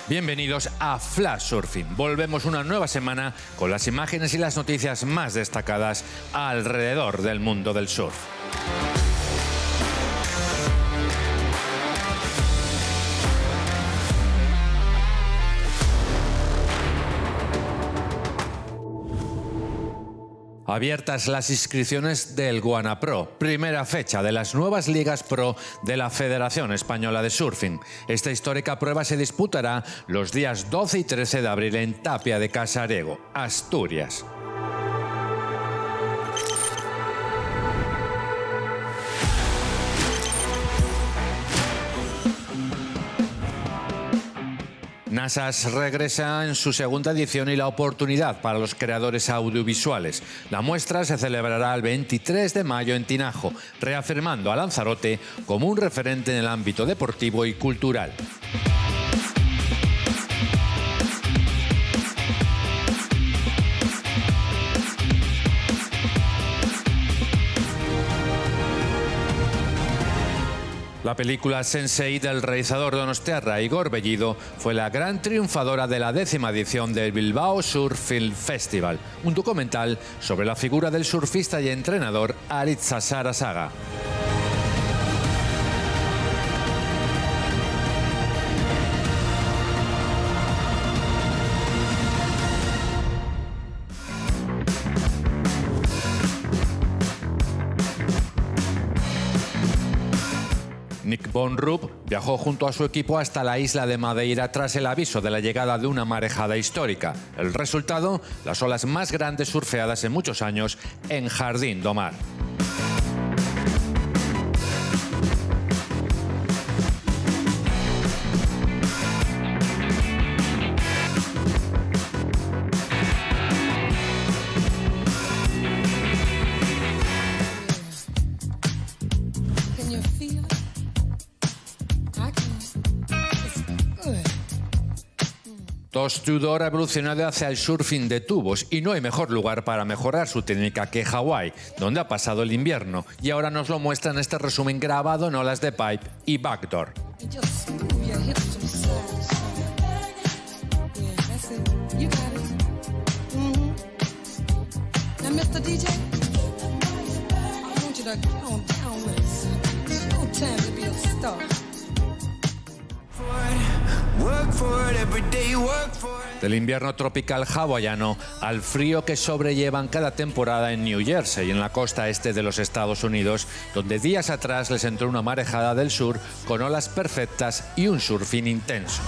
Bienvenidos a Flash Surfing. Volvemos una nueva semana con las imágenes y las noticias más destacadas alrededor del mundo del surf. Abiertas las inscripciones del Goanna Pro, primera fecha de las nuevas ligas pro de la Federación Española de Surfing. Esta histórica prueba se disputará los días 12 y 13 de abril en Tapia de Casarego, Asturias. NASAS regresa en su segunda edición y la oportunidad para los creadores audiovisuales. La muestra se celebrará el 23 de mayo en Tinajo, reafirmando a Lanzarote como un referente en el ámbito deportivo y cultural. La película Sense8 del realizador donostiarra Igor Bellido fue la gran triunfadora de la 10ª edición del Bilbao Surf Film Festival, un documental sobre la figura del surfista y entrenador Aritzazar Asaga. Nick Bonrup viajó junto a su equipo hasta la isla de Madeira tras el aviso de la llegada de una marejada histórica. El resultado, las olas más grandes surfeadas en muchos años en Jardín do Mar. Toast Tudor ha evolucionado hacia el surfing de tubos y no hay mejor lugar para mejorar su técnica que Hawái, donde ha pasado el invierno, y ahora nos lo muestra en este resumen grabado en olas de pipe y backdoor. Del invierno tropical hawaiano al frío que sobrellevan cada temporada en New Jersey, en la costa este de los Estados Unidos, donde días atrás les entró una marejada del sur con olas perfectas y un surfing intenso.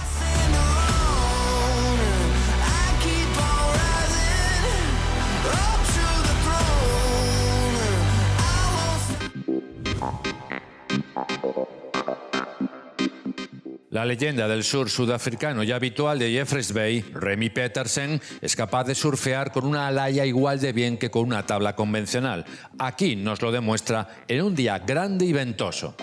La leyenda del surf sudafricano y habitual de Jeffreys Bay, Remy Petersen, es capaz de surfear con una alaya igual de bien que con una tabla convencional. Aquí nos lo demuestra en un día grande y ventoso.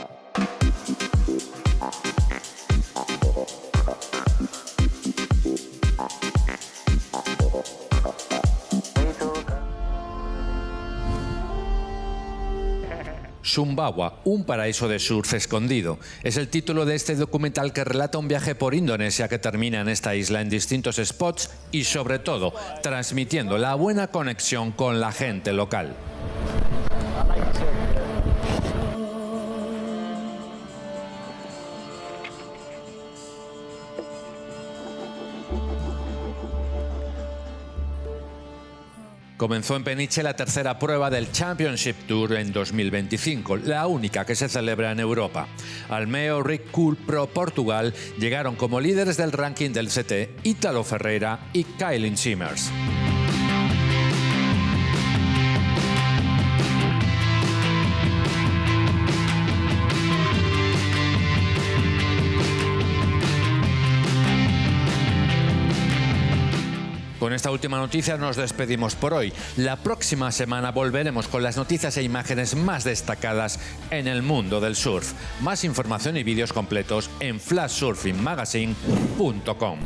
Sumbawa, un paraíso de surf escondido. Es el título de este documental que relata un viaje por Indonesia que termina en esta isla en distintos spots y, sobre todo, transmitiendo la buena conexión con la gente local. Comenzó en Peniche la tercera prueba del Championship Tour en 2025, la única que se celebra en Europa. Almeo Rig Cool Pro Portugal llegaron como líderes del ranking del CT Ítalo Ferreira y Kylie Simmers. Con esta última noticia nos despedimos por hoy. La próxima semana volveremos con las noticias e imágenes más destacadas en el mundo del surf. Más información y vídeos completos en flashsurfingmagazine.com.